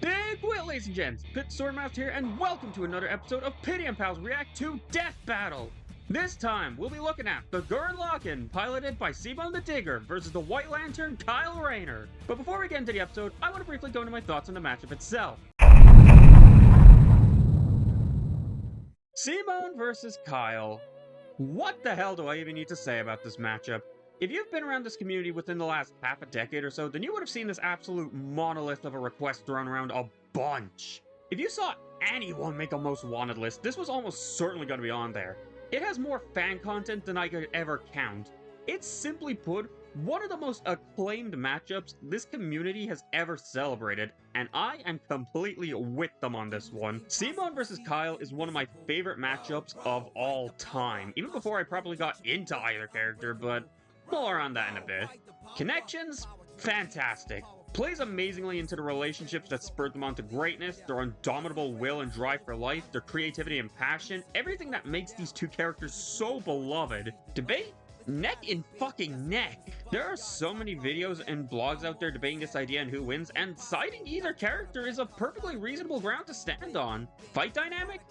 Big wheel, ladies and gents! Pit Swordmaster here, and welcome to another episode of Pitty and Pals React to Death Battle! This time, we'll be looking at the Gurren Lagann, piloted by Seaborn the Digger, versus the White Lantern, Kyle Rayner. But before we get into the episode, I want to briefly go into my thoughts on the matchup itself. Seaborn versus Kyle. What the hell do I even need to say about this matchup? If you've been around this community within the last half a decade or so, then you would have seen this absolute monolith of a request thrown around a bunch. If you saw anyone make a most wanted list, this was almost certainly going to be on there. It has more fan content than I could ever count. It's simply put, one of the most acclaimed matchups this community has ever celebrated, and I am completely with them on this one. Seaborn vs. Kyle is one of my favorite matchups of all time, even before I probably got into either character, but more on that in a bit. Connections? Fantastic. Plays amazingly into the relationships that spurred them on to greatness, their indomitable will and drive for life, their creativity and passion, everything that makes these two characters so beloved. Debate? Neck in fucking neck. There are so many videos and blogs out there debating this idea and who wins, and citing either character is a perfectly reasonable ground to stand on. Fight dynamic?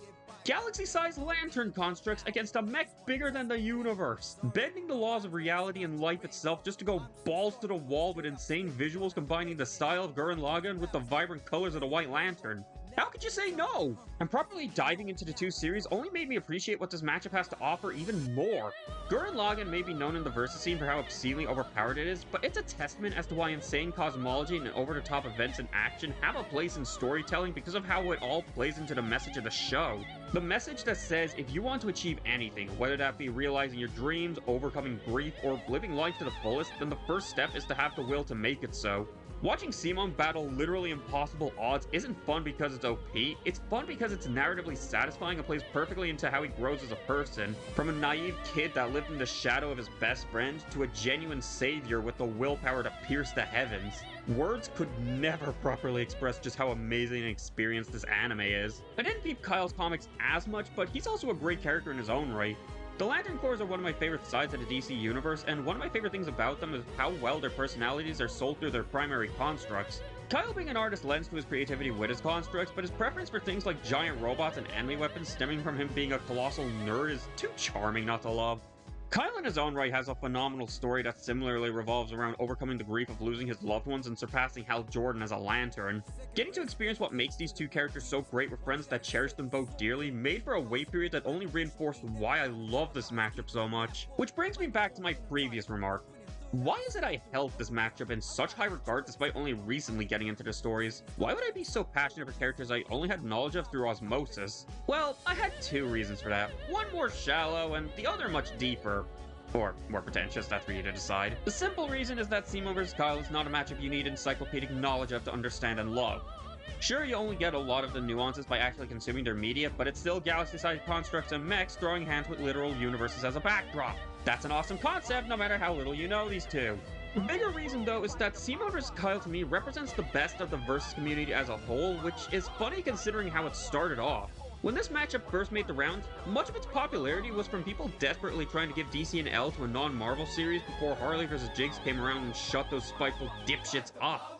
Galaxy-sized lantern constructs against a mech bigger than the universe, bending the laws of reality and life itself just to go balls to the wall with insane visuals combining the style of Gurren Lagann with the vibrant colors of the White Lantern. How could you say no? And properly diving into the two series only made me appreciate what this matchup has to offer even more. Gurren Lagann may be known in the versus scene for how obscenely overpowered it is, but it's a testament as to why insane cosmology and over-the-top events and action have a place in storytelling because of how it all plays into the message of the show. The message that says if you want to achieve anything, whether that be realizing your dreams, overcoming grief, or living life to the fullest, then the first step is to have the will to make it so. Watching Seaborn battle literally impossible odds isn't fun because it's OP, it's fun because it's narratively satisfying and plays perfectly into how he grows as a person. From a naive kid that lived in the shadow of his best friend, to a genuine savior with the willpower to pierce the heavens. Words could never properly express just how amazing and experienced this anime is. I didn't peep Kyle's comics as much, but he's also a great character in his own right. The Lantern Corps are one of my favorite sides of the DC universe, and one of my favorite things about them is how well their personalities are sold through their primary constructs. Kyle being an artist lends to his creativity with his constructs, but his preference for things like giant robots and anime weapons stemming from him being a colossal nerd is too charming not to love. Kyle in his own right has a phenomenal story that similarly revolves around overcoming the grief of losing his loved ones and surpassing Hal Jordan as a Lantern. Getting to experience what makes these two characters so great with friends that cherish them both dearly made for a wait period that only reinforced why I love this matchup so much. Which brings me back to my previous remark. Why is it I held this matchup in such high regard despite only recently getting into the stories? Why would I be so passionate for characters I only had knowledge of through osmosis? Well, I had two reasons for that. One more shallow, and the other much deeper. Or more pretentious, that's for you to decide. The simple reason is that Seaborn vs. Kyle is not a matchup you need encyclopedic knowledge of to understand and love. Sure, you only get a lot of the nuances by actually consuming their media, but it's still galaxy-sized constructs and mechs throwing hands with literal universes as a backdrop. That's an awesome concept, no matter how little you know these two. The bigger reason, though, is that Seaborn vs. Kyle to me represents the best of the versus community as a whole, which is funny considering how it started off. When this matchup first made the rounds, much of its popularity was from people desperately trying to give DC an L to a non-Marvel series before Harley vs. Jigs came around and shut those spiteful dipshits up.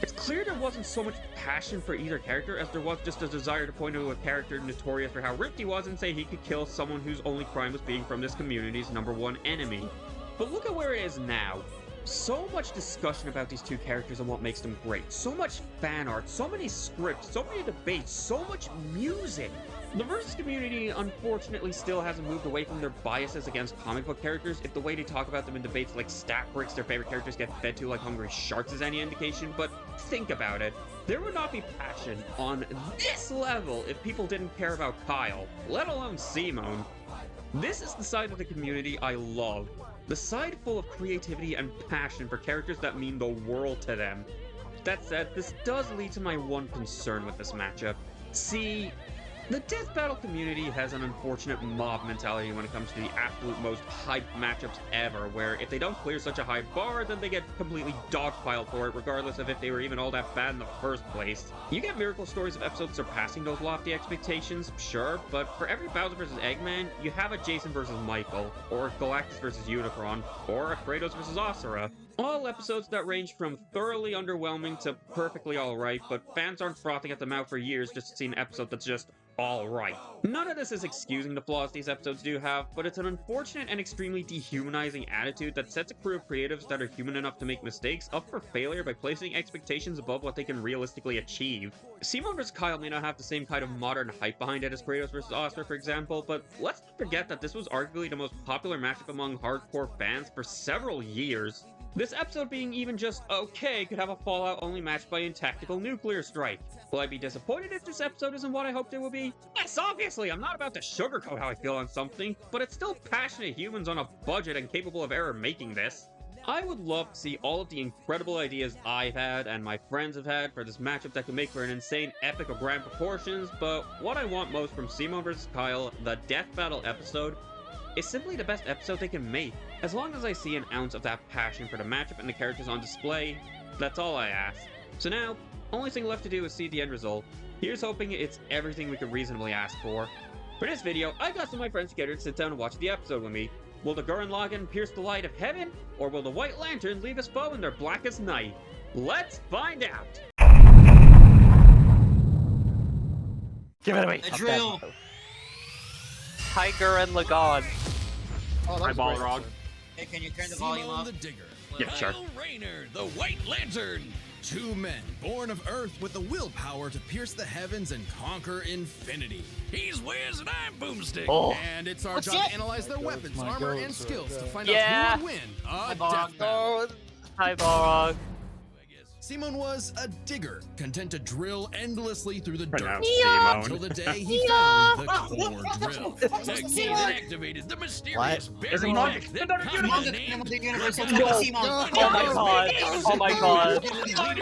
It's clear there wasn't so much passion for either character as there was just a desire to point to a character notorious for how ripped he was and say he could kill someone whose only crime was being from this community's #1 enemy. But look at where it is now. So much discussion about these two characters and what makes them great. So much fan art, so many scripts, so many debates, so much music. The versus community unfortunately still hasn't moved away from their biases against comic book characters if the way they talk about them in debates like stat bricks their favorite characters get fed to like hungry sharks is any indication, but think about it. There would not be passion on this level if people didn't care about Kyle, let alone Seaborn. This is the side of the community I love. The side full of creativity and passion for characters that mean the world to them. That said, this does lead to my one concern with this matchup. See, the Death Battle community has an unfortunate mob mentality when it comes to the absolute most hyped matchups ever, where if they don't clear such a high bar, then they get completely dogpiled for it, regardless of if they were even all that bad in the first place. You get miracle stories of episodes surpassing those lofty expectations, sure, but for every Bowser vs. Eggman, you have a Jason vs. Michael, or Galactus vs. Unicron, or a Kratos vs. Asura. All episodes that range from thoroughly underwhelming to perfectly alright, but fans aren't frothing at the mouth for years just to see an episode that's just alright. None of this is excusing the flaws these episodes do have, but it's an unfortunate and extremely dehumanizing attitude that sets a crew of creatives that are human enough to make mistakes up for failure by placing expectations above what they can realistically achieve. Simone vs. Kyle may not have the same kind of modern hype behind it as Kratos vs. Oscar, for example, but let's not forget that this was arguably the most popular matchup among hardcore fans for several years. This episode being even just okay could have a Fallout-only match by a tactical nuclear strike. Will I be disappointed if this episode isn't what I hoped it would be? Yes, obviously, I'm not about to sugarcoat how I feel on something, but it's still passionate humans on a budget and capable of error making this. I would love to see all of the incredible ideas I've had and my friends have had for this matchup that could make for an insane epic of grand proportions, but what I want most from Simone vs. Kyle, the Death Battle episode, is simply the best episode they can make. As long as I see an ounce of that passion for the matchup and the characters on display, that's all I ask. So now, only thing left to do is see the end result. Here's hoping it's everything we could reasonably ask for. For this video, I got some of my friends together to sit down and watch the episode with me. Will the Gurren Lagann pierce the light of heaven, or will the White Lantern leave us foe in their blackest night? Let's find out! Give it away! A drill! Hi, Gurren Lagann. Oh, Hi, Balrog. Hey, can you turn the volume Simone up? the Digger. Yeah, sure. Rayner, the White Lantern. Two men born of Earth with the willpower to pierce the heavens and conquer infinity. He's Wiz and I'm Boomstick. Oh. And it's our What's job that? to analyze their weapons, my armor, goats and skills right to there. find Yeah. out who would win a Balrog. death battle. Hi, Balrog. Simone was a digger, content to drill endlessly through the dirt. Pronounce Until Simone. the day he found the core drill. The key that activated the mysterious There's a berry monk tech in that another comes Simone, in the the name Simone, the universal No. Simone. Oh my god. Oh my god.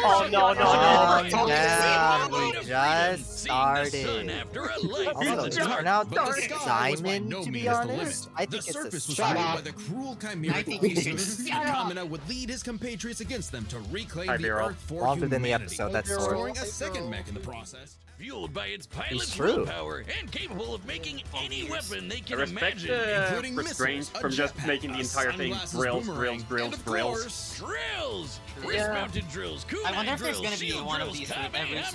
Oh no, no, no. Yeah, we Freedom, just seeing the sun started. after a life Also, in it the dark. turned out But the sky was by Simon, no to be means the honest. limit. I The think it's surface a was shot. ruled by the cruel chimera I think you should shut up. Kamina would lead his compatriots against them to reclaim Hi, the B-roll. Earth for Longer than the humanity, episode, that's Hey, sort scoring a second mech in the process. Fueled by its pilot's true. willpower and capable of making any weapon they I can respect imagine. the Including restraint missiles, a from just jetpack, making the a entire thing sunglasses drills, boomerang, drills, and of drills. course, Drills! Yeah. Wrist-mounted drills, kunai I wonder if there's drills, gonna be shield one of drills, these for every kamehameha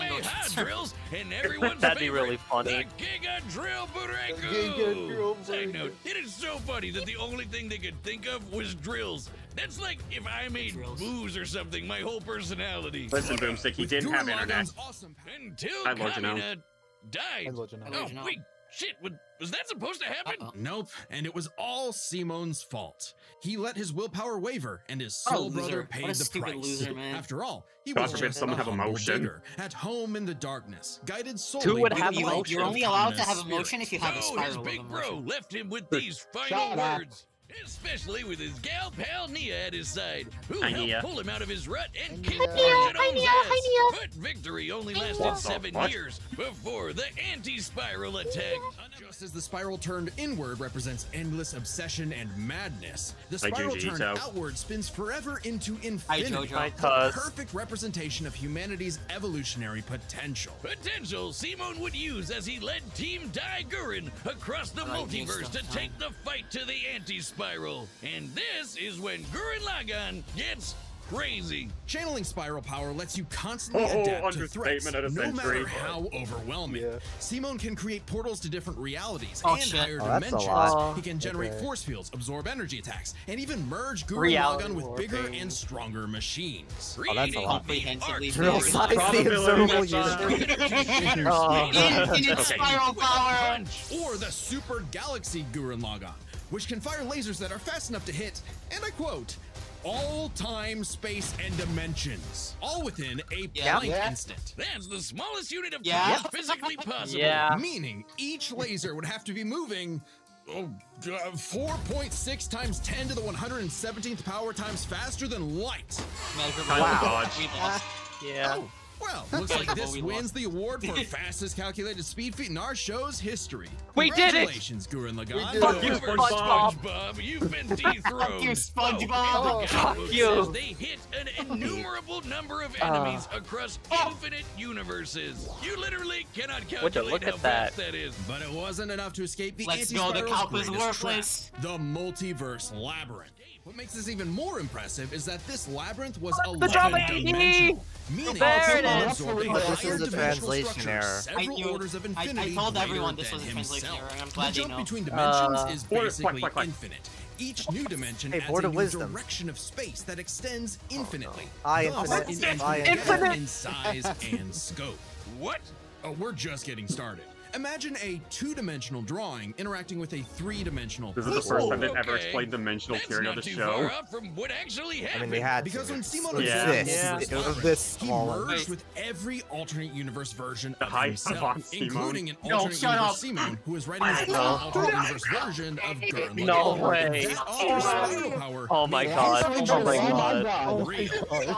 single drills, and everyone's That'd be favorite, really funny. the Giga Drill Giga Burango! Drill Side Burango. note, it is so funny that the only thing they could think of was drills. That's like if I made Drills. booze or something, my whole personality. Listen, Boomstick, he with didn't have Gurren internet. Lagann's awesome power- Until I'd let you know. Kamina died. I'd let you know. I'd let you Oh, know. wait, shit, was that supposed to happen? Uh-oh. Nope, and it was all Simone's fault. He let his willpower waver, and his What a soul brother loser. paid What a the stupid price. loser, man. After all, he God was forbid just someone a have humble emotion. digger at home in the darkness, guided solely Who would by have the light emotion? You're of only allowed to Kamina's have spirit. emotion if you have a So his spiral of big bro emotion. left him with these final Shut up. words. Especially with his gal pal Nia at his side, who Hi, helped Nia. pull him out of his rut and Hi, kicked Nia. Nia. But victory only lasted What the 7 fuck? years before the anti-spiral attack. Just as the spiral turned inward represents endless obsession and madness, the Like spiral Junji turned Ito. outward spins forever into Hi, infinity. Jojo. Hi, The Cuz. perfect representation of humanity's evolutionary potential. Potential Simone would use as he led Team Daiguren across the Right, multiverse stuff, to huh? take the fight to the anti-spiral. And this is when Gurren Lagann gets crazy. Channeling spiral power lets you constantly Oh, adapt to threats, understatement of the no century. matter how overwhelming. Yeah. Simone can create portals to different realities Oh, and shit. higher Oh, that's a dimensions. lot. He can generate Okay. force fields, absorb energy attacks, and even merge Gurren Reality Lagann with warping. bigger and stronger machines. that's a Creating lot. the Comprehensively arc Drill very size the Probability observable of, universe. Oh. Infinite Okay. spiral power! punch. Or the Super Galaxy Gurren Lagann, which can fire lasers that are fast enough to hit, and I quote, all time, space, and dimensions, all within a Yeah. blank Yeah. instant. That's the smallest unit of Yeah. time physically possible. Yeah. Meaning each laser would have to be moving 4.6 times 10 to the 117th power times faster than light. Measurable. Wow. We lost. Yeah. Oh, Well, looks like this wins the award for fastest calculated speed feat in our show's history. We did it! Congratulations, Gurren Lagann. Fuck you, However, SpongeBob. SpongeBob, you've been dethroned. You SpongeBob. Oh, and the Fuck gallows you. says they hit an innumerable number of enemies across infinite universes. You literally cannot Would you calculate look how at that? fast that is. But it wasn't enough to escape the Let's go, the anti-spiral's calc is greatest trap, worthless. the multiverse labyrinth. What makes this even more impressive is that this labyrinth was The drama 11 AD! dimensional, meaning There it it is. absorbed a But this higher is a dimensional translation structure, error. several orders of infinity I told greater everyone this than was a translation himself. error. I'm The glad you jump know. between dimensions is Or- basically quack. infinite. Each new dimension Hey, adds Board a of new Wisdom. direction of space that extends infinitely. I Thus, infinite. it's I infinite. in size and scope. What? Oh, we're just getting started. Imagine a two-dimensional drawing interacting with a three-dimensional This is the puzzle. first time they've ever Okay. explained dimensional That's theory on not the too show. far off from what actually happened. I mean, they had Because to. when Simon It Yeah. exists. It was this he small. merged with every alternate universe version of Hi, himself, Savant Simon. including an No, alternate shut universe up. Simon, who is writing his own alternate universe version of Gurren No Lagann. way. That offers spiral power. Oh my god. Oh my god. Real.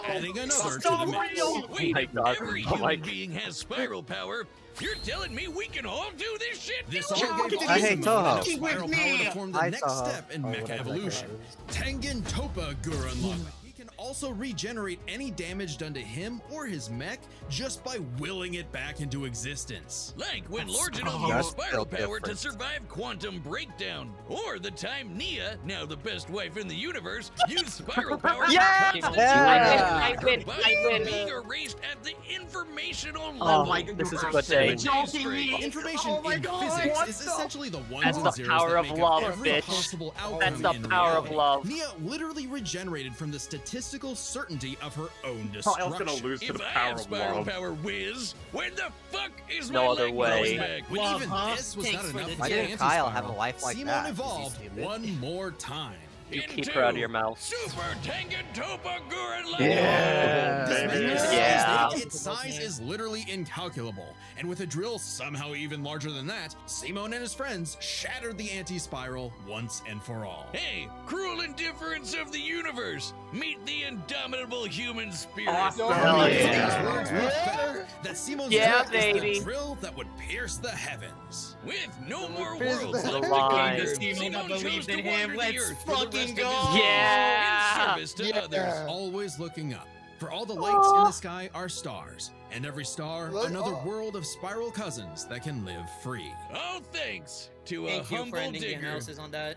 Adding another to Stop the mix. real. Wait, my God. every Oh my human being has spiral power. You're telling me we can all do this shit? This all gave I hate Simon enough Toho. spiral power to form the Hi, next Toho. step in Oh, mecha whatever that evolution. guy Tengen Toppa Gurren Lagann. He can also regenerate any damage done to him or his mech just by willing it back into existence. Like when Lord Genome That's used spiral still power to different. survive quantum breakdown, or the time Nia, now the best wife in the universe, used spiral power. Yeah! to cancel Yeah! I win, by I win. being erased at the informational Oh, level. my God, this is a For good day. 7 days straight. Information Oh my in God, physics what is the- essentially the ones That's and the zeros power that of make love, up every bitch. possible outcome That's the in power of reality. love. Nia literally regenerated from the statistical certainty of her own I was destruction. gonna lose to If the I power have of spiral love. power whiz, when the fuck is No my other leg way. growing back? When Love, even huh? this was Thanks not for enough the for Why the didn't Kyle anti-spiral, have a life like Simon that? Is he evolved stupid? one more time. You keep Into her out of your mouth. Super Tengen Toppa Gurren Lagann. Yeah. This Baby. magnificent Yeah. snake, its size is literally incalculable, and with a drill somehow even larger than that, Simon and his friends shattered the anti-spiral once and for all. Hey, cruel indifference of the universe. Meet the indomitable human spirit. Awesome. Hell These yeah. words were effect, that Simon's Yeah, drill is baby. the drill that would pierce the heavens. With no more Pierce worlds the left to line. conquer, Simon Simon chose believed to in him. wander the Let's earth for the fucking rest of go. his life Yeah. in service to others. Always looking up. For all the lights in the sky are stars, and every star another world of spiral cousins that can live free. All thanks to a Thank you for humble ending the digger. analysis on that.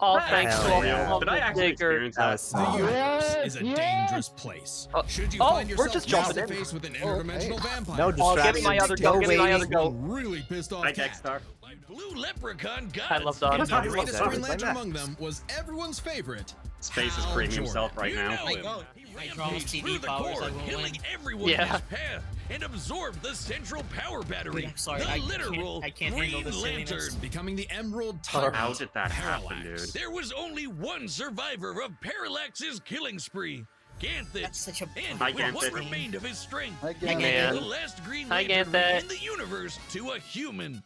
All thanks to Hell a yeah. humble Did I actually digger. experience That that? was The solid. universe is a dangerous place. Should you oh, find we're yourself just face jumping to in. face with an interdimensional vampire, No Oh, give me distractions. my other no go, give me my waiting. other go. one really pissed off Hi, cat. Dexter. My blue leprechaun gods. I love Don. And the I love greatest that. Green Lantern Like that. among them was everyone's favorite. Space is Hal creating Jordan. himself right You now. know My him. God. He My drama rampaged CD through the powers, core, I will killing win. everyone Yeah. in his path, and absorbed the central power battery. I'm sorry, the I literal can't Green handle this silliness. Lantern. Becoming the Emerald Oh, Tyrant. How did that happen, Parallax. dude? There was only one survivor of Parallax's killing spree, Ganthet. That's such a And Hi, with what Ganthet. remained of his strength, Man. the last Green Hi, Lantern Ganthet. in the universe to a human,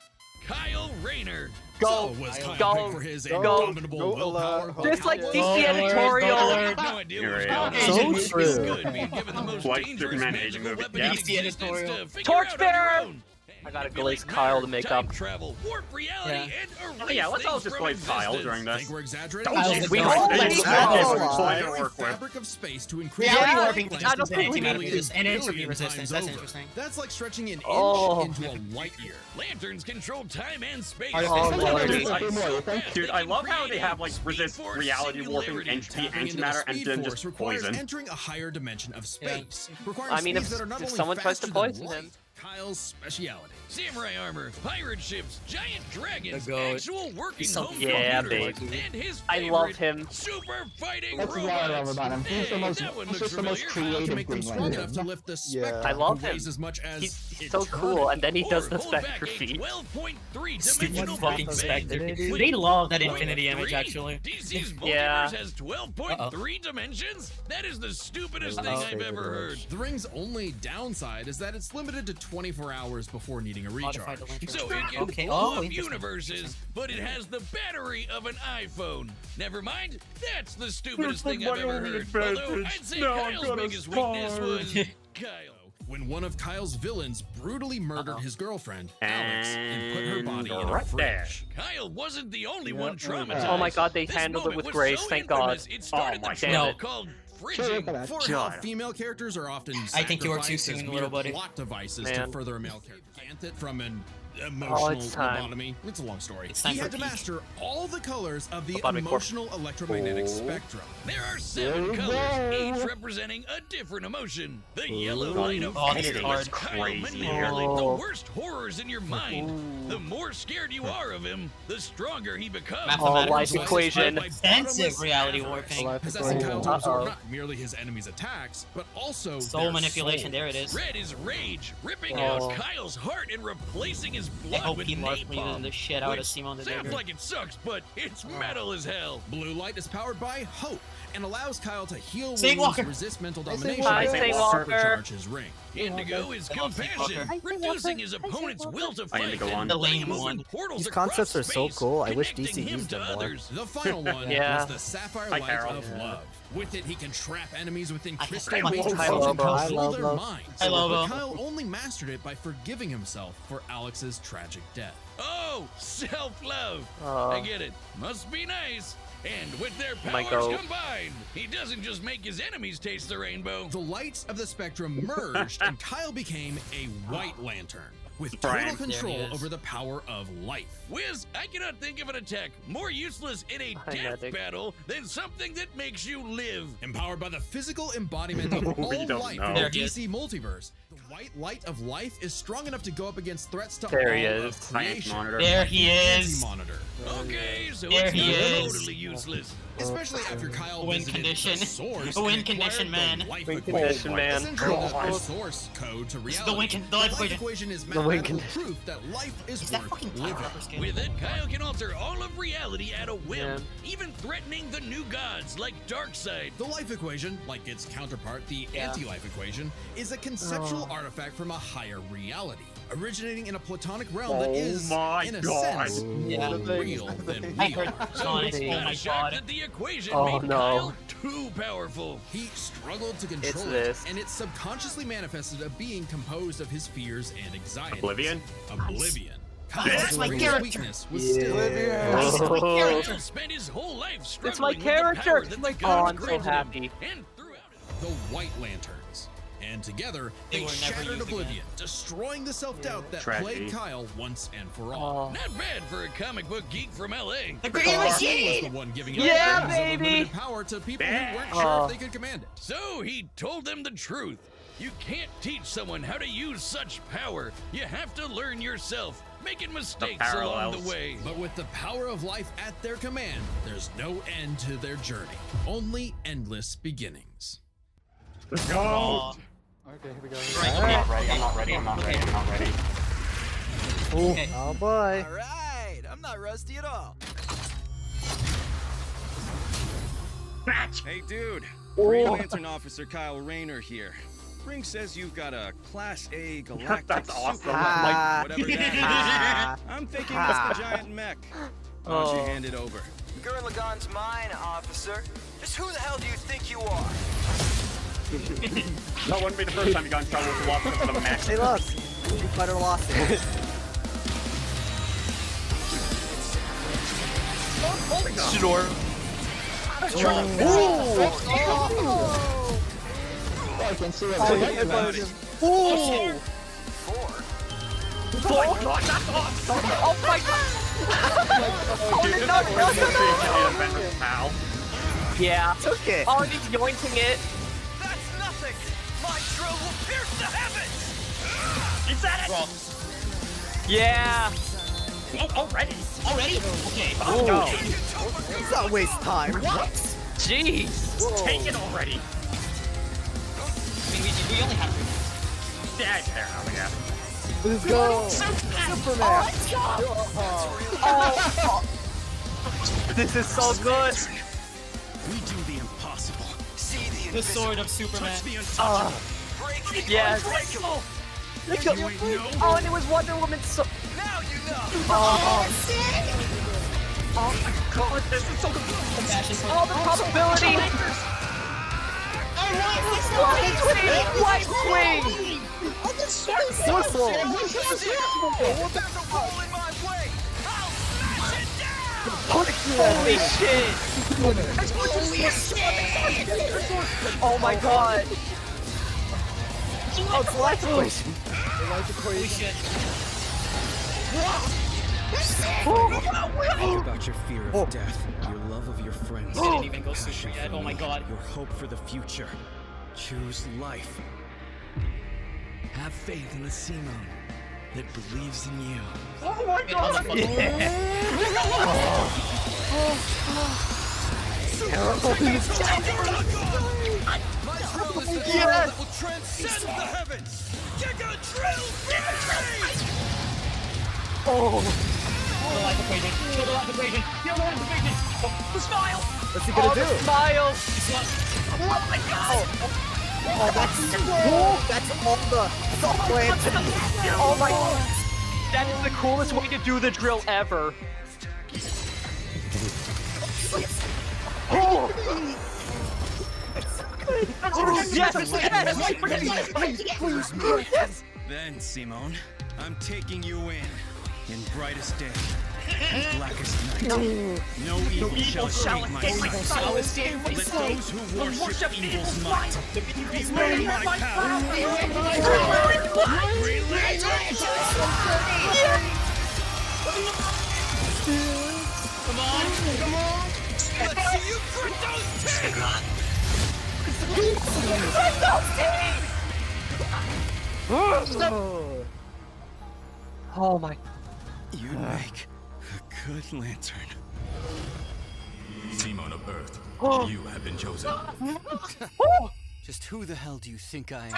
Kyle Rayner. Go, So was Kyle go, picked for his go, indomitable go, willpower. alert. but Just like how DC was- editorial. I had no idea what was You're going on. So It was true. good being given the most Like dangerous Superman magical aging movie. weapon Yeah. in DC existence editorial. to figure Torch out on your bearer! own. I gotta Manipulate glaze Kyle to matter, make time up. travel, warp reality, Yeah. and erase Oh, yeah, let's all things just from play Kyle existence. during this. Think we're exaggerating? Kyle's Jesus the We Christ. all That's think so that. fine. Plenty to Very work with. fabric of space to increase Reality Yeah, warping I resistance don't and think we antimatter need resistance and entropy billion resistance. times That's over. interesting. That's like stretching an inch Oh. into a light year. Lanterns control time and space. Artificial Oh, Lord. Dude, I love how they have, like, resist reality warping, entropy, Tapping into the antimatter, and speed then force just requires poison. entering a higher dimension of space. Requiring I mean, speeds if- that are not if only someone tries to faster than poison light, him. Kyle's speciality. Samurai armor, pirate ships, giant dragons, The goat. actual working So home Yeah, computers, baby. and his I favorite, love him. super fighting That's robots. what I love about him. He's the Hey, most- that one he's looks just the most familiar. To creative make them Green strong Lantern. enough to lift the Yeah. spectrum. I love who him. weighs as much as He's so eternity. cool, and then he does Or the hold back spectre a feat. 12.3 Stupid dimensional fucking Big spectre. Bang. They love that Point infinity image, three? actually. DC's multiverse Yeah. has 12.3 dimensions? That is the stupidest thing I've ever heard. The ring's only downside is that it's limited to 24 hours before needing a Modify recharge. the lantern. So it can Okay, blow oh, up interesting. universes, but it has the battery of an iPhone. Never mind, that's the stupidest thing I've ever heard. Although I'd say Kyle's biggest weakness was Kyle. when one of Kyle's villains brutally murdered his girlfriend, Alex, and put her body in a right there. fridge. Kyle wasn't the only one traumatized. Oh my god, they This handled it moment with was grace, so thank god. infamous, It started Oh my the trouble God. called fridging. For how female characters are often I think you were too sacrificed as soon, mere little buddy. plot devices Man. to further a male character. Ganthet from an Oh, emotional it's time. lobotomy. It's a long story. It's time He for had to peak. master all the colors of the Lobotomy corp. emotional electromagnetic Oh. spectrum. There are 7 colors, each representing a different emotion. The yellow light of Oh, this fear is lets hard. Kyle Crazy. manipulate the Oh. worst horrors in your mind. The more scared you are of him, the stronger he becomes. Oh, Mathematical life choices equation. by extensive reality warping. Possessing Kyle to absorb Uh-oh. not merely his enemies' attacks, but also Soul their manipulation, souls. there it is. Red is rage, ripping Oh. out Kyle's heart and replacing his I blood hope with he loves me napalm. the shit out of Which Simon the sounds Digger. like it sucks, but it's metal as hell. Blue light is powered by hope and allows Kyle to heal Saint wounds, Walker. resist mental domination, Hi, and Saint Walker. supercharge his ring. Indigo is I love Saint compassion, Walker. reducing his opponent's will to I fight Indigo and on. The lame moving one. portals These across concepts are so space, cool. I wish connecting DC him used to them more. others. The final one Yeah. was the sapphire Hi, light Carol. of love. With it, he can trap enemies within I crystal love matrix Hi, and Lobo. Hi, control their Lobo. minds. Hi, Lobo. But Kyle only mastered it by forgiving himself for Alex's tragic death. Oh, self-love. Oh. I get it. Must be nice. And with their My powers goat. combined, he doesn't just make his enemies taste the rainbow. The lights of the spectrum merged, and Kyle became a White Lantern with Brian. total control There he is. over the power of life. Wiz, I cannot think of an attack more useless in a Hi, death Medic. battle than something that makes you live. Empowered by the physical embodiment of all We don't life know. in There the he is. DC multiverse, the white light of life is strong enough to go up against threats to There he all is. of Science creation. monitor. There he is. Monitor. Okay, so There it's he not is. totally useless. Especially after Kyle Win visited condition. the source A win and acquired condition, the man. life Win equation. condition, man. Essentially, the God. source code to is reality. the win con- the life life equation. equation is The win mathematical condition. proof that life is Is that worth fucking living. Tyler Skin? With it, Kyle can alter all of reality at a whim, Man. even threatening the new gods like Darkseid. The life equation, like its counterpart, the anti-life equation, is a conceptual artifact from a higher reality, originating in a platonic realm that Oh is, my in a God. sense, Yeah. more real than I we heard are. Sonic. Hey. Oh Not my a shock god. that the equation Oh, made no. Kyle too powerful. He struggled to control It's it, this. and it subconsciously manifested a being composed of his fears and anxieties. Oblivion? Oblivion. That's Kyle's my greatest character. weakness was Yeah. still This is my Oh. character. Kyle spent his whole life struggling It's my with the character. power It's that my the oh, gods I'm so granted him. happy. And throughout it, the White Lanterns. And together, They they were never shattered used again. Oblivion, destroying the self-doubt that Tragedy. plagued Kyle once and for all. Oh. not bad for a comic book geek from LA. The Green Kyle was Machine! the one giving Yeah, out baby! unlimited power to people who weren't sure Oh. if they could command it. So he told them the truth. You can't teach someone how to use such power. You have to learn yourself, making mistakes along parallels. the way. But with the power of life at their command, there's no end to their journey, only endless beginnings. Let's go. Oh, Okay, here we go. right, I'm okay. not ready. I'm not ready. I'm not ready. I'm not ready. Okay. Oh boy. Alright, I'm not rusty at all. Match. Hey dude, Green Lantern Officer Kyle Rayner here. Ring says you've got a Class A galactic That's awesome. super Ah. whatever that is. I'm thinking it's the giant mech. Why don't you Oh. hand it over? Gurren Lagann's mine, officer. Just who the hell do you think you are? That wouldn't be the first time you got in trouble with lots of the match. Hey, look. Street Fighter lost it. Sure. I can see it. Ooh. Four? Oh my god. Dude, this is really good seeing pal. Yeah. Took it. Oh, he's yoinking it. That's nothing! My drill will pierce the heavens! You said it. Well, Yeah. Oh, already. already? Okay. No. Let's not waste time. Jeez. Take it already. I mean, we only have 3 minutes. Yeah, it's there now. Yeah. Let's go. Superman. This is so good. We do the impossible. See the The invisible. sword of Superman. Touch the untouchable. Break the Yes. unbreakable. Let's go. You ain't know. Oh, and it was Wonder Woman. So. Now you know. Oh my god, this is so good. Compassion for Oh, the probability. White Queen. White Queen. So slow. Holy shit! Oh my god! Oh, it's life equation. Holy shit. Think about your fear of death, your love of your friends, Didn't even go passion super yet. for Oh my me, god. your hope for the future. Choose life. Have faith in the Simone that believes in you. Oh my god. My drill is the drill that will transcend the heavens. Giga drill! Kill the life equation. Kill the life equation. Kill the life equation. The smile. What's he gonna do? Smile! Oh my god. Oh, that's all the lantern. Oh my god! That is the coolest way to do the drill ever. Oh! Yes! Yes! Then, Simone, I'm taking you in brightest day, in blackest night. No evil shall escape my sight. Let those who worship evil's might beware my power. Green Lantern! Come on. Come on. Let's see you grit those teeth! Oh my... You make a good lantern. Simone of Earth, you have been chosen. Just who the hell do you think I am?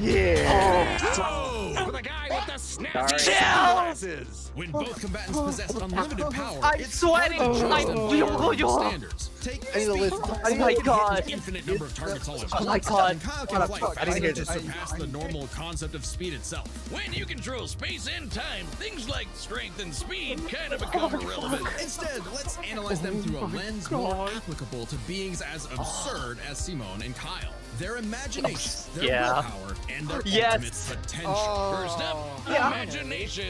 Oh, for the guy with the snappy sunglasses. When both combatants possess unlimited power, I'm it's sweating. hard to I'm- trust them yo, by yo. standards. Take I need to listen. Oh my god. infinite number of targets all at Oh my once, god. and Kyle can fly I didn't hear faster to this. surpass the normal concept of speed itself. When you control space and time, things like strength and speed kind of become irrelevant. Instead, let's analyze them through a lens more applicable to beings as absurd as Simone and Kyle. Their imagination, their Yeah. willpower, and their Yes. ultimate potential. First up, imagination.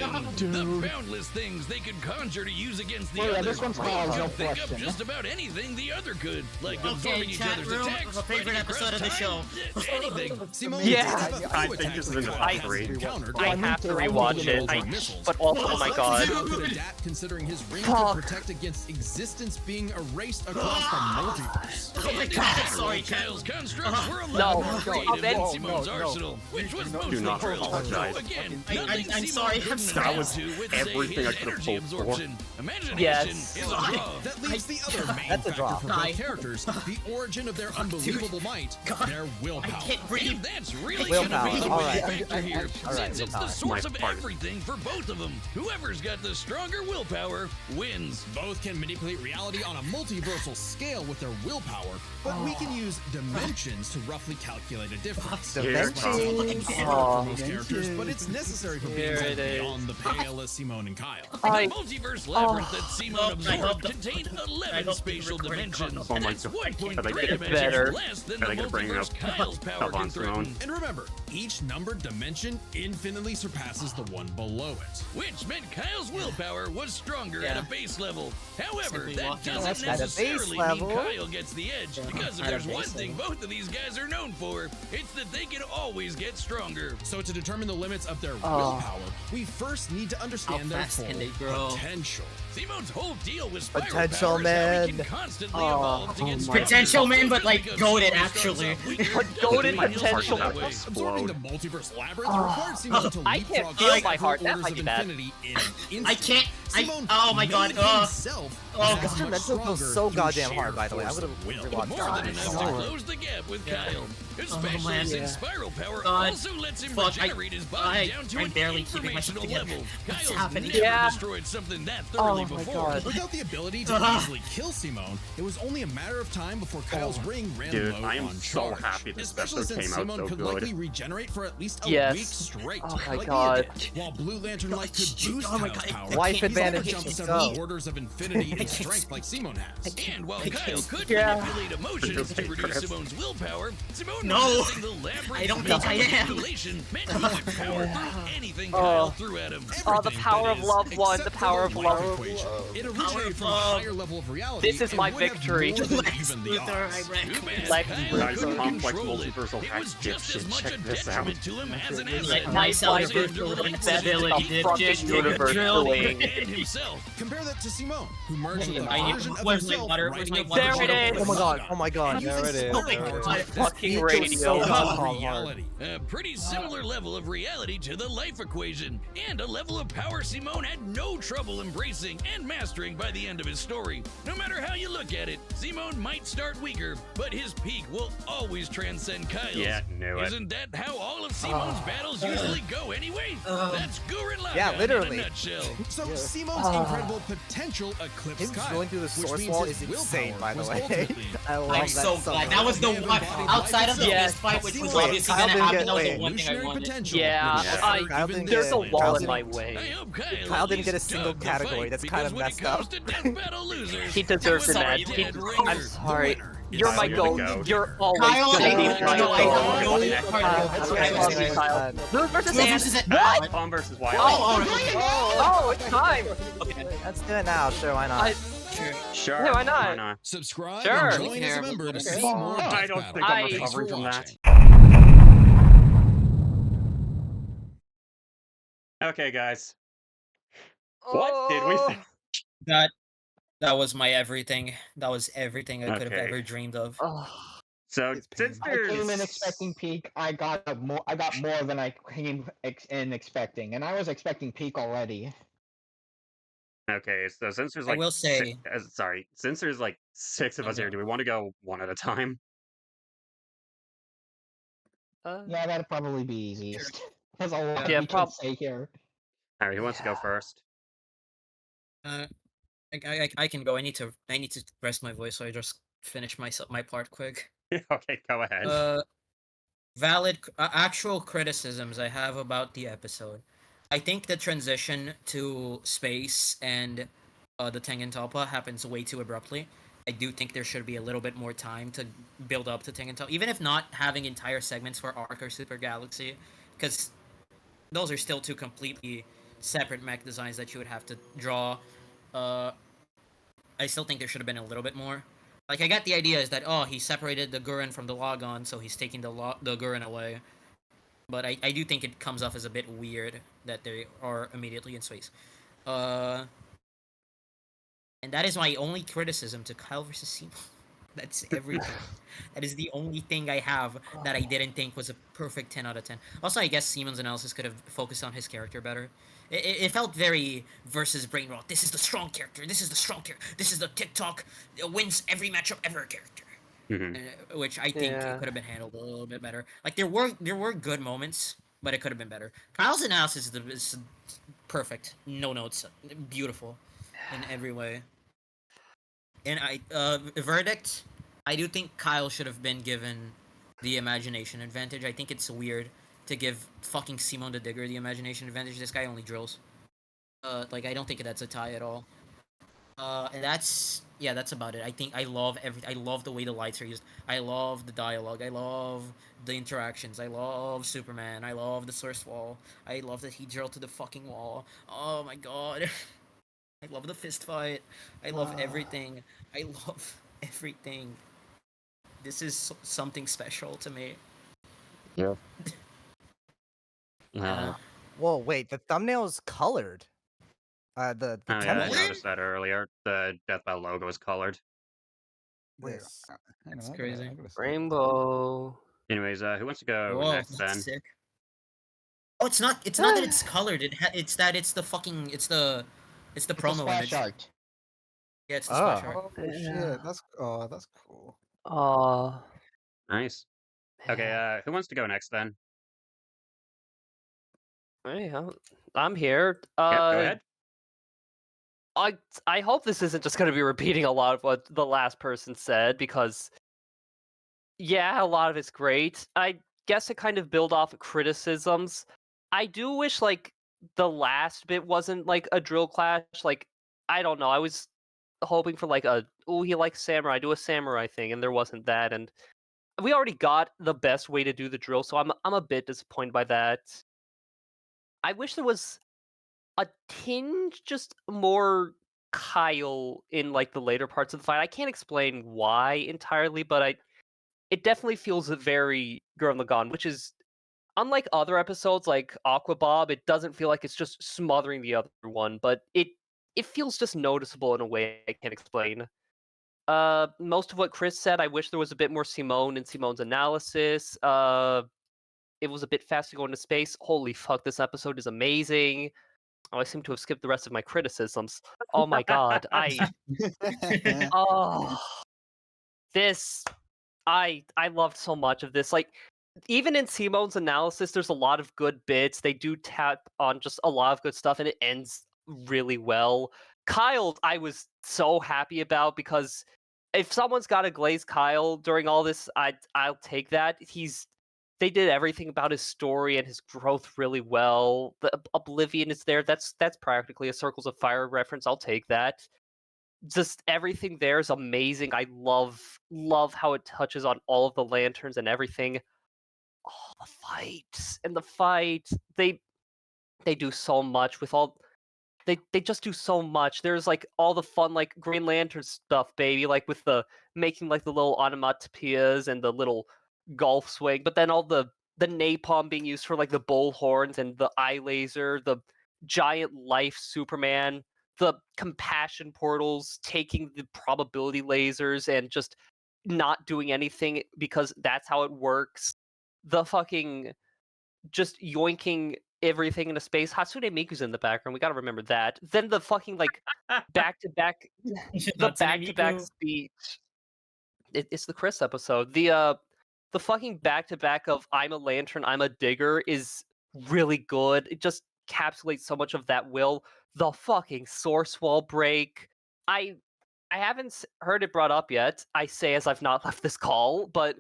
The boundless things they could conjure to use against the other. One could think up just about anything the other could, like absorbing each chat other's room, attacks, a favorite fighting episode across of the time, anything. Simone Yeah. did have a few I think attacks this is that an Kyle upgrade. has countered, I but have to only rewatch missiles it. or missiles. But also, oh my god. Simone could adapt considering his ring Fuck. could protect against existence being erased across the multiverse. Oh my god. Sorry, chat. Kyle's constructs were a No. lot more creative Ben- than Simone's arsenal, which was mostly not drill. apologize. Again, I'm nothing sorry, Simone I'm couldn't sorry. adapt That was to with, say, everything I his could have energy hoped for. absorption. Imagination Yes. is a draw. That leaves the other main That's a factor draw. for Die. both characters, the origin of their unbelievable might, their I willpower. can't breathe. And that's really Willpower. gonna be the All main right. factor here, All right, since it's the willpower. source My of part. everything for both of them. Whoever's got the stronger willpower wins. Both can manipulate reality on a multiversal scale with their willpower, but we can use dimensions to roughly calculate a difference. Here it This comes. might seem like an error Oh. for most characters, but it's necessary for beings Here it is. beyond the pale as Simone and Kyle. The I- multiverse labyrinth that Simone I hope absorbed the- contained I 11 hope the spatial recording dimensions. cut. Oh and my that's god. 1.3 Are they getting dimensions better? less than Are the they gonna bring multiverse up Kyle's power stuff can on Simone? threaten. And remember, each numbered dimension infinitely surpasses the one below it. Which meant Kyle's willpower was stronger at a base level. However, Simply that walking doesn't at a base necessarily mean level. Kyle gets the edge, because if At a there's base one thing level. both of these guys are known for, it's that they can always get stronger. So to determine the limits of their willpower, we first need to understand their fast full can they grow? potential. Simone's whole deal with spiral Potential power is how he man. can constantly evolve to get stronger. Potential man, but, like, Because goated, Simone starts actually. out weaker, But doesn't goated mean he'll stay potential. that way. Absorbing the multiverse labyrinth required Simone to I can't leapfrog feel several my heart. That orders might of be bad. infinity in an instant. I can't. Simone Oh my god. made himself Oh, as God. much That was stronger so through goddamn sheer hard, by the way. I force would of will. have More rewatched than that. enough to close the gap with Kyle. Especially man. since spiral power God. also lets him Fuck, regenerate his body down to I'm an barely keeping informational myself together. level. What's Kyle's happening? never Yeah. destroyed something that thoroughly Oh my before. god. Without the ability to easily kill Simone, it was only a matter of time before Kyle's ring ran Dude, low I am on so charge. happy this Especially episode since came out Simone so could good. likely regenerate for at least a Yes. week straight. Oh my like god. He did, while Blue Lantern Light could boost Oh my Kyle's god. power. Life can't- advantage. Jump Let's several go. orders of infinity in strength like Simone has. And while Kyle could Yeah. manipulate emotions to reduce Simone's willpower, Simone No, The I don't think I am. Meant he could power through anything Kyle threw at him. Oh, the power of love won. The power of love. It originated from a higher level of reality. This is my and would have victory. more than Lex even the Luthor, odds. I reckon. Too bad Lex Kyle Luthor. Guys, couldn't complex control it. multiversal It hack was just as dipshit. much a Check this out. detriment to him as an Like asset. nice out He of was virtual under invincibility, the fucking just universe drilled doing. and himself. Compare that to Simone, who merged with a I need version of where's my herself water? right Where's my before water? There it is. Oh my god, oh my god. Using There it is. spirit Oh my power to God. affect Fucking This beat goes so radio. hard. reality. A pretty similar level of reality to the life equation, and a level of power Simone had no trouble embracing and mastering by the end of his story. No matter how you look at it, Simone might start weaker, but his peak will always transcend Kyle's. Yeah, knew it. Isn't that how all of Simone's battles usually go anyway? That's Gurren Lagann Yeah, literally. in a nutshell. So Simone's incredible potential eclipsed Him Kyle, drilling through the which source means wall his is insane, willpower by the was way. ultimately I love I'm that so so glad. much. That was the one outside of the Yeah. fist fight, which was Wait, obviously Kyle gonna didn't happen. get- That was wait. the one thing I Evolutionary wanted. potential. Yeah, which I- even Kyle didn't there's a get- wall Kyle in my didn't- way. I hope Kyle, Kyle at didn't get a least single dug the category. fight, That's because kind of when it messed comes up. to death battle losers, He deserves it an was edge. Dead I'm Rayner. sorry. winner is You're my Kyle, goat. you're the goat. You're always Kyle, gonna be I my have no goat. part of I love you, Kyle. Lose versus Lose Ant. versus it. What? Palm versus Wild. Oh, it's time. Let's do it now, sure, why not? Sure. Yeah, why not? Subscribe Sure. and join as a member to see more I Death don't Battle. think I'm I- recovering from that. Okay, guys. What did we think? That was my everything. That was everything I could have Okay. ever dreamed of. So, It's since pain. I there's... came in expecting peak. I got more than I came in expecting, and I was expecting peak already. Okay, so since there's I like... will say, sorry, since there's like 6 of us here, do we want to go one at a time? Yeah, that'd probably be easiest. There's a lot Yeah, we can say here. Alright, who wants to go first? I can go. I need to rest my voice, so I just finish my part quick. Okay, go ahead. Actual criticisms I have about the episode. I think the transition to space and the Tengen Toppa happens way too abruptly. I do think there should be a little bit more time to build up to Tengen Toppa, even if not having entire segments for Arc or Super Galaxy, because those are still two completely separate mech designs that you would have to draw. I still think there should have been a little bit more. Like, I got the idea is that, oh, he separated the Gurren from the Logon, so he's taking the Gurren away. But I do think it comes off as a bit weird that they are immediately in space. And that is my only criticism to Kyle vs. Simon. That's everything. That is the only thing I have that I didn't think was a perfect 10 out of 10. Also, I guess Simon's analysis could have focused on his character better. It felt very versus brain rot. This is the strong character. This is the strong character. This is the TikTok wins every matchup ever character. Which I think it could have been handled a little bit better. Like, there were good moments, but it could have been better. Kyle's analysis is perfect. No notes. Beautiful in every way. And verdict, I do think Kyle should have been given the imagination advantage. I think it's weird to give fucking Simon the Digger the imagination advantage. This guy only drills. Like, I don't think that's a tie at all. And that's about it. I think I love I love the way the lights are used. I love the dialogue. I love the interactions. I love Superman. I love the source wall. I love that he drilled to the fucking wall. Oh my god. I love the fist fight. I love everything. I love everything. This is something special to me. Yeah. Whoa, wait, the thumbnail's colored. The Oh, yeah, I template. noticed that earlier. The Death Battle logo is colored. This- That's crazy. Rainbow. Anyways, who wants to go Whoa, next then? that's sick. Oh, it's not that it's colored. It's that it's the fucking it's the promo Splash image. art. Yeah, it's the splash art. Oh shit, that's cool. Oh. Nice. Okay, who wants to go next then? Hey, I'm here. Yep, go ahead. I hope this isn't just going to be repeating a lot of what the last person said, because yeah, a lot of it's great. I guess it kind of build off of criticisms. I do wish like the last bit wasn't like a drill clash. Like, I don't know. I was hoping for like he likes samurai, do a samurai thing, and there wasn't that. And we already got the best way to do the drill, so I'm a bit disappointed by that. I wish there was a tinge just more Kyle in like the later parts of the fight. I can't explain why entirely, but it definitely feels very Gurren Lagann, which is unlike other episodes like Aqua Bob. It doesn't feel like it's just smothering the other one, but it feels just noticeable in a way I can't explain. Most of what Chris said, I wish there was a bit more Simone and Simone's analysis. It was a bit faster going to space. Holy fuck, this episode is amazing. Oh, I seem to have skipped the rest of my criticisms. Oh my god, oh, this I loved so much of this. Like, even in Simone's analysis, there's a lot of good bits. They do tap on just a lot of good stuff, and it ends really well. Kyle, I was so happy about because if someone's got to glaze Kyle during all this, I'll take that. They did everything about his story and his growth really well. The Oblivion is there. That's practically a Circles of Fire reference. I'll take that. Just everything there is amazing. I love how it touches on all of the lanterns and everything. Oh, the fights and the fight. They do so much with all. They just do so much. There's like all the fun like Green Lantern stuff, baby, like with the making like the little onomatopoeias and the little golf swing, but then all the napalm being used for like the bull horns and the eye laser, the giant life Superman, the compassion portals taking the probability lasers and just not doing anything because that's how it works. The fucking just yoinking everything into space. Hatsune Miku's in the background. We got to remember that. Then the fucking like back-to-back the back-to-back speech. It's the Chris episode. The fucking back-to-back of I'm a lantern, I'm a digger is really good. It just encapsulates so much of that will. The fucking source wall break. I haven't heard it brought up yet. I say as I've not left this call, but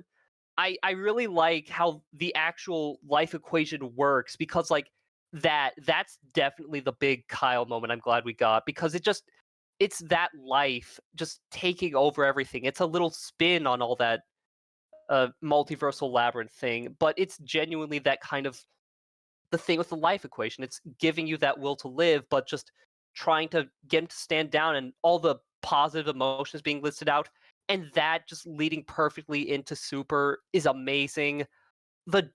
I really like how the actual life equation works because like that's definitely the big Kyle moment I'm glad we got because it's that life just taking over everything. It's a little spin on all that multiversal labyrinth thing, but it's genuinely that kind of the thing with the life equation. It's giving you that will to live, but just trying to get him to stand down and all the positive emotions being listed out, and that just leading perfectly into Super is amazing. The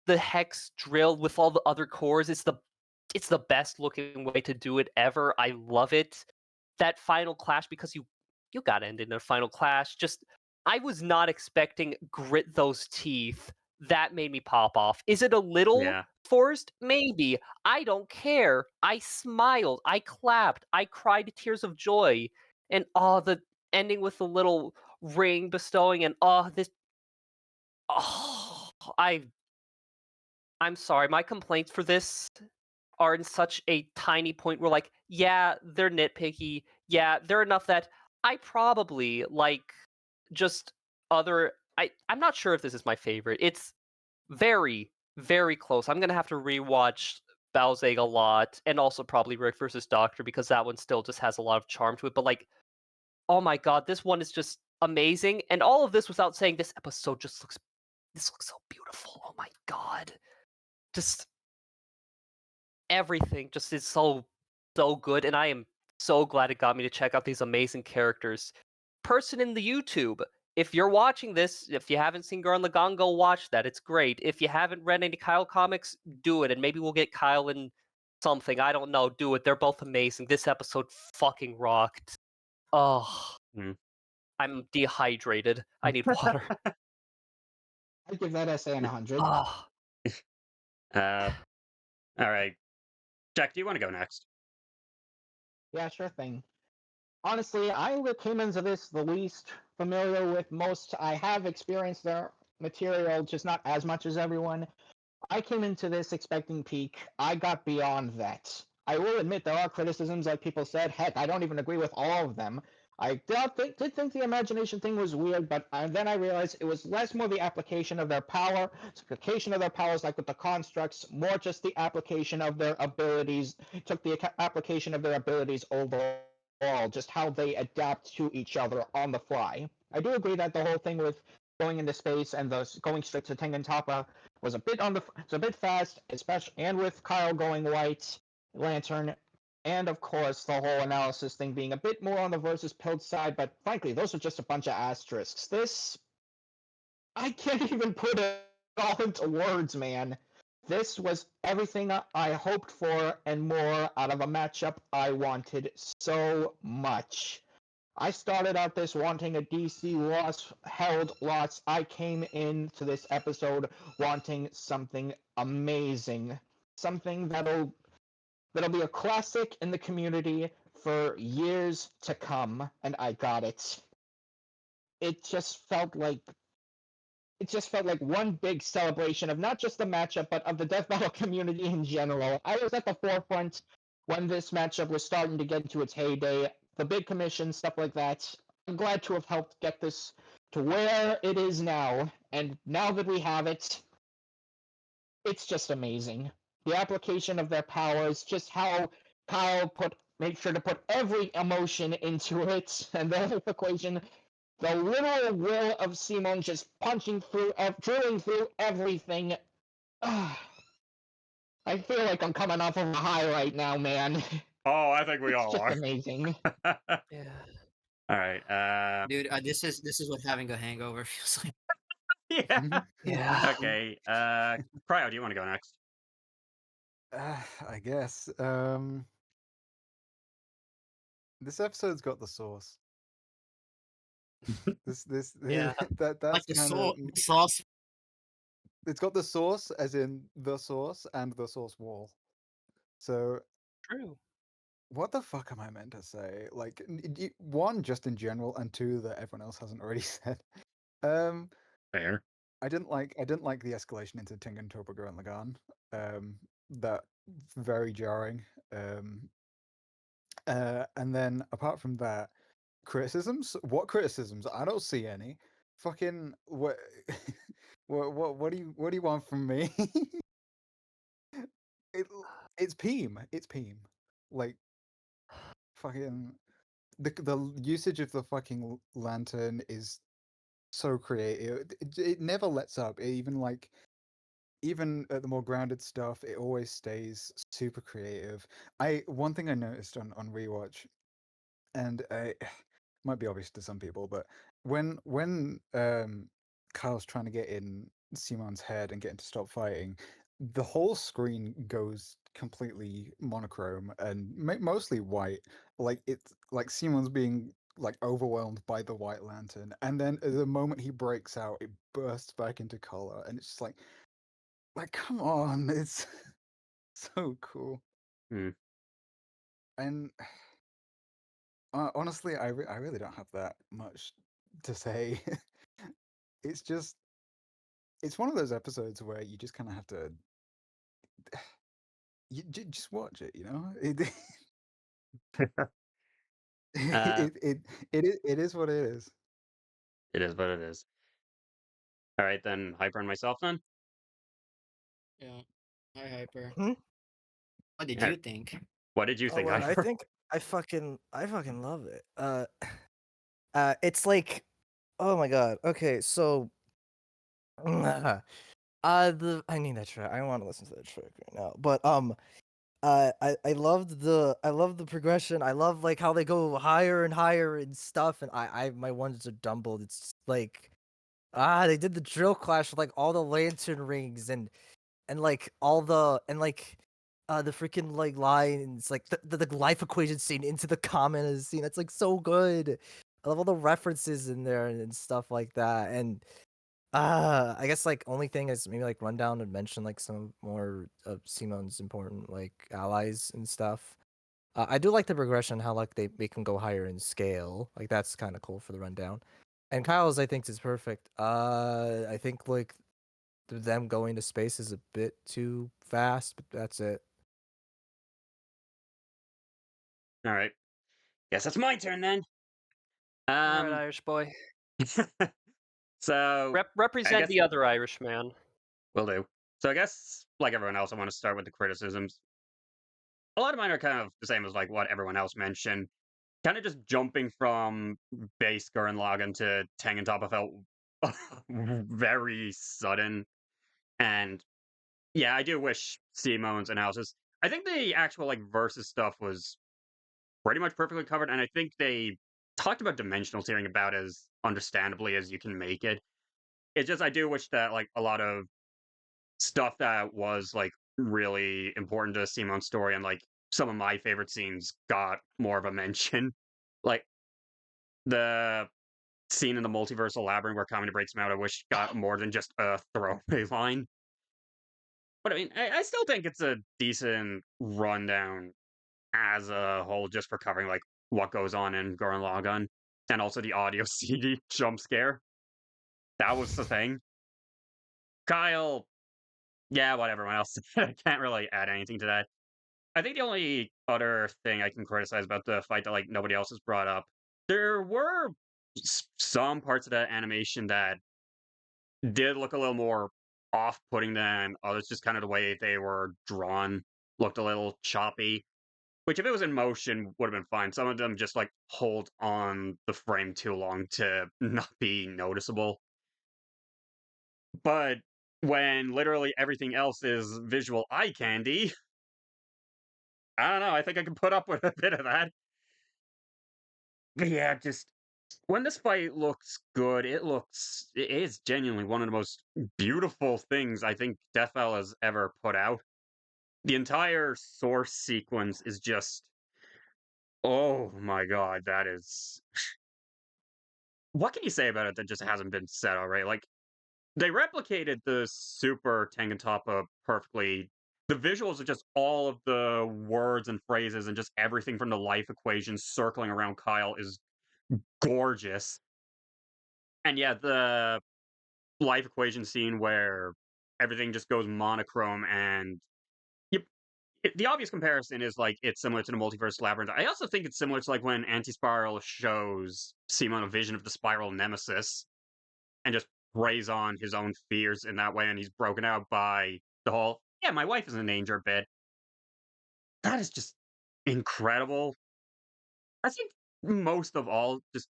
hex drill with all the other cores it's the best looking way to do it ever. I love it. That final clash, because you gotta end in a final clash. Just I was not expecting grit those teeth. That made me pop off. Is it a little forced? Maybe. I don't care. I smiled. I clapped. I cried tears of joy. And the ending with the little ring bestowing and I'm sorry. My complaints for this are in such a tiny point where like, yeah, they're nitpicky. Yeah, they're enough that I probably like just other I'm not sure if this is my favorite. It's very, very close. I'm gonna have to rewatch Balzag a lot, and also probably Rick versus Doctor because that one still just has a lot of charm to it. But like, oh my god, this one is just amazing, and all of this without saying this episode just looks so beautiful. Oh my god, just everything just is so good, and I am so glad it got me to check out these amazing characters. Person in the YouTube, if you're watching this, if you haven't seen Gurren Lagann, go watch that. It's great. If you haven't read any Kyle comics, do it, and maybe we'll get Kyle in something. I don't know. Do it. They're both amazing. This episode fucking rocked. Oh, I'm dehydrated. I need water. I'd give that essay an 100. Oh. All right. Jack, do you want to go next? Yeah, sure thing. Honestly, I came into this the least familiar with most. I have experienced their material, just not as much as everyone. I came into this expecting peak. I got beyond that. I will admit there are criticisms, like people said. Heck, I don't even agree with all of them. I did think the imagination thing was weird, but then I realized it was less more the application of their power, application of their powers, like with the constructs, more just the application of their abilities. Took the application of their abilities overall, just how they adapt to each other on the fly. I do agree that the whole thing with going into space and thus going straight to Tengen Toppa was a bit fast, especially and with Kyle going white Lantern, and of course the whole analysis thing being a bit more on the versus Pilled side. But frankly, those are just a bunch of asterisks. This I can't even put it all into words, man. This was everything I hoped for and more out of a matchup I wanted so much. I started out this wanting a DC loss, held loss. I came into this episode wanting something amazing, something that'll be a classic in the community for years to come, and I got it. It just felt like one big celebration of not just the matchup, but of the death battle community in general. I was at the forefront when this matchup was starting to get into its heyday, the big commission, stuff like that. I'm glad to have helped get this to where it is now, and now that we have it, it's just amazing. The application of their powers, just how Kyle made sure to put every emotion into it, and the equation, the literal will of Simon just punching through, drilling through everything. I feel like I'm coming off of a high right now, man. Oh, I think we It's all just are. amazing. Yeah. All right. Dude, this is what having a hangover feels like. Yeah. Yeah. Okay. Cryo, do you want to go next? I guess. This episode's got the sauce. Yeah. That's Like the kind of sauce. it's got the sauce as in the sauce and the sauce wall. So True. what the fuck am I meant to say? Like one, just in general, and two, that everyone else hasn't already said. Fair. I didn't like the escalation into Tengen Toppa and Lagan. That very jarring. And then apart from that, criticisms? What criticisms? I don't see any. Fucking what? what do you want from me? It's Peem. It's Peem. Like fucking the usage of the fucking lantern is so creative. It never lets up. Even at the more grounded stuff, it always stays super creative. One thing I noticed on rewatch, and might be obvious to some people, but when Kyle's trying to get in Simon's head and get him to stop fighting, the whole screen goes completely monochrome and mostly white. Like it's like Simon's being like overwhelmed by the white lantern, and then the moment he breaks out, it bursts back into color, and it's just like come on, it's so cool. And honestly, I really don't have that much to say. It's just, it's one of those episodes where you just kind of have to, just watch it, you know? It is what it is. It is what it is. All right, then Hyper and myself then. Yeah. Hi, Hyper. Hmm? What did Yeah. you think? What did you think, I Hyper? think I fucking love it. It's like, oh my god. Okay, so I need that track. I want to listen to that track right now. But I loved the progression. I love like how they go higher and higher and stuff, and my ones are dumbled. It's like they did the drill clash with like all the lantern rings and like all the the freaking like lines, like the life equation scene into the comment scene. It's like so good. I love all the references in there and stuff like that. And I guess like only thing is maybe like run down and mention like some more of Simon's important like allies and stuff. I do like the progression, how like they can go higher in scale. Like that's kind of cool for the rundown. And Kyle's I think is perfect. I think like them going to space is a bit too fast, but that's it. All right. Guess it's my turn then. All right, Irish boy. So Represent the other Irish man. Will do. So I guess, like everyone else, I want to start with the criticisms. A lot of mine are kind of the same as like what everyone else mentioned. Kind of just jumping from base Gurren Lagann to Tengen Toppa felt very sudden. And yeah, I do wish Simone's analysis. I think the actual like versus stuff was pretty much perfectly covered, and I think they talked about dimensional tearing about as understandably as you can make it. It's just I do wish that like a lot of stuff that was like really important to Simone's story and like some of my favorite scenes got more of a mention. Like the scene in the multiversal labyrinth where Kamina breaks him out, I wish got more than just a throwaway line. But I mean, I still think it's a decent rundown as a whole, just for covering like what goes on in Gurren Lagann, and also the audio CD jump scare. That was the thing. Kyle, yeah, what everyone else said. I can't really add anything to that. I think the only other thing I can criticize about the fight that like nobody else has brought up, there were some parts of that animation that did look a little more off-putting than others. Just kind of the way they were drawn looked a little choppy. Which, if it was in motion, would have been fine. Some of them just like hold on the frame too long to not be noticeable. But when literally everything else is visual eye candy, I don't know. I think I can put up with a bit of that. But yeah, just when this fight looks good, it is genuinely one of the most beautiful things I think Death Valley has ever put out. The entire source sequence is just, oh my god, that is. What can you say about it that just hasn't been said already? Like, they replicated the Super Tengen Toppa perfectly. The visuals are just all of the words and phrases and just everything from the life equation circling around Kyle is gorgeous. And yeah, the life equation scene where everything just goes monochrome and the obvious comparison is like it's similar to the multiverse labyrinth. I also think it's similar to like when Anti-Spiral shows Simon a vision of the Spiral Nemesis and just preys on his own fears in that way, and he's broken out by the whole "yeah, my wife is an danger" bit. That is just incredible. I think most of all, just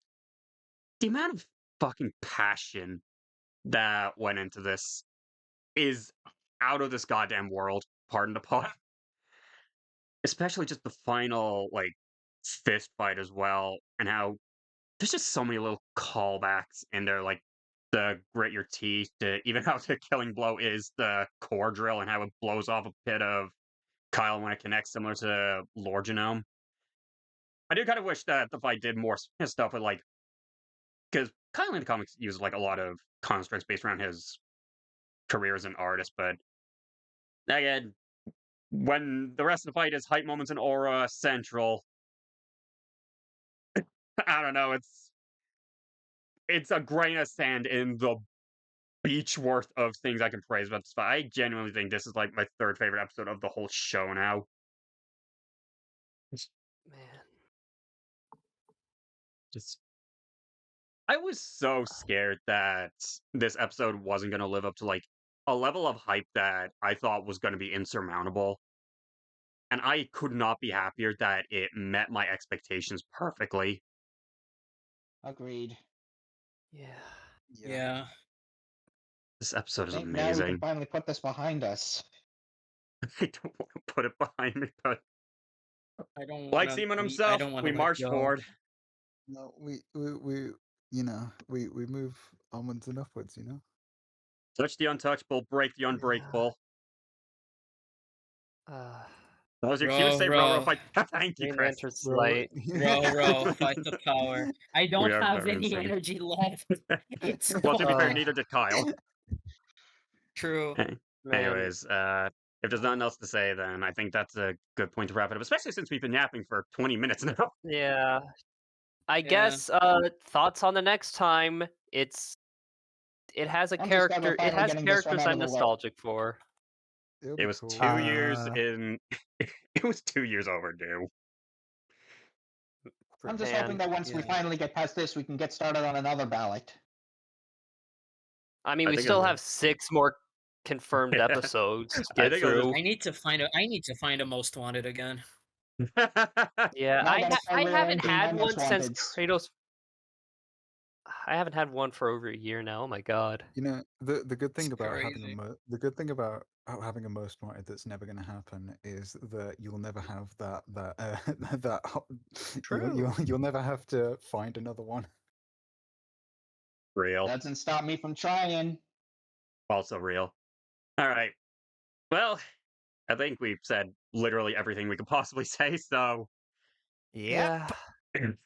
the amount of fucking passion that went into this is out of this goddamn world. Pardon the pun. Especially just the final like fist fight as well, and how there's just so many little callbacks in there, like the grit your teeth, to even how the killing blow is the core drill and how it blows off a pit of Kyle when it connects, similar to Lord Genome. I do kind of wish that the fight did more stuff with like, because Kyle in the comics uses like a lot of constructs based around his career as an artist, but again, when the rest of the fight is hype moments and aura central, I don't know, it's a grain of sand in the beach worth of things I can praise about this fight. I genuinely think this is like my third favorite episode of the whole show now. Man. Just I was so scared that this episode wasn't going to live up to like a level of hype that I thought was going to be insurmountable. And I could not be happier that it met my expectations perfectly. Agreed. Yeah. This episode is I think now we can amazing. finally put this behind us. I don't want to put it behind me, but I don't like wanna Seaman I himself, don't wanna we let march go. forward. No, we you know we move onwards and upwards. You know. Touch the untouchable, break the unbreakable. That was your cue to say row fight. Thank you, Green Chris. Lantern's light. Row, fight the power. I don't We are have very any insane. energy left. It's Well, to be fair, gone. neither did Kyle. True. Anyways, if there's nothing else to say, then I think that's a good point to wrap it up, especially since we've been yapping for 20 minutes now. Yeah. I Yeah. guess thoughts on the next time. It has a I'm just glad we're character. It finally has getting this one characters out I'm of the way. nostalgic for. It'll It be was cool. 2 years in. It was 2 years overdue. I'm just Man, hoping that once we yeah. finally get past this, we can get started on another ballot. I mean, I we think still it's- have 6 more confirmed Yeah. episodes to I get think it'll through. I need to find a Most Wanted again. Yeah, Now I gotta start I haven't rearranging had my one most since wanteds. Kratos. I haven't had one for over a year now. Oh my god. You know, the good thing It's about having crazy. the good thing about having a most wanted that's never going to happen is that you'll never have that you'll never have to find another one. Real. Doesn't stop me from trying. Also real. All right. Well, I think we've said literally everything we could possibly say, so. Yeah. And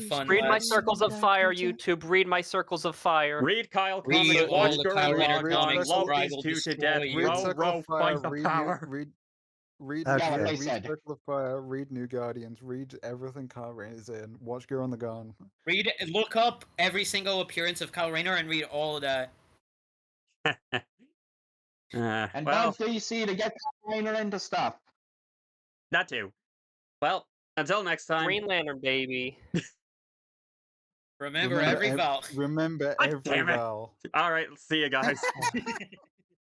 fun, Read my lads. circles of fire, YouTube. Read my circles of fire. Read Kyle Read Comics, all watch the Gurren Kyle Rayner Lagann, comics, love or I these will two to destroy death, you. Read Circle of Fire, fight the read power. read Yeah, like I read said. Circle of Fire, read New Guardians, read everything Kyle Rayner's in, watch Gurren Lagann. Look up every single appearance of Kyle Rayner and read all of that. And Well, bug DC to get Rayner into stuff. that too. Well, until next time. Green Lantern, baby. Remember every vowel. Remember God every damn it. vowel. All right, see you guys.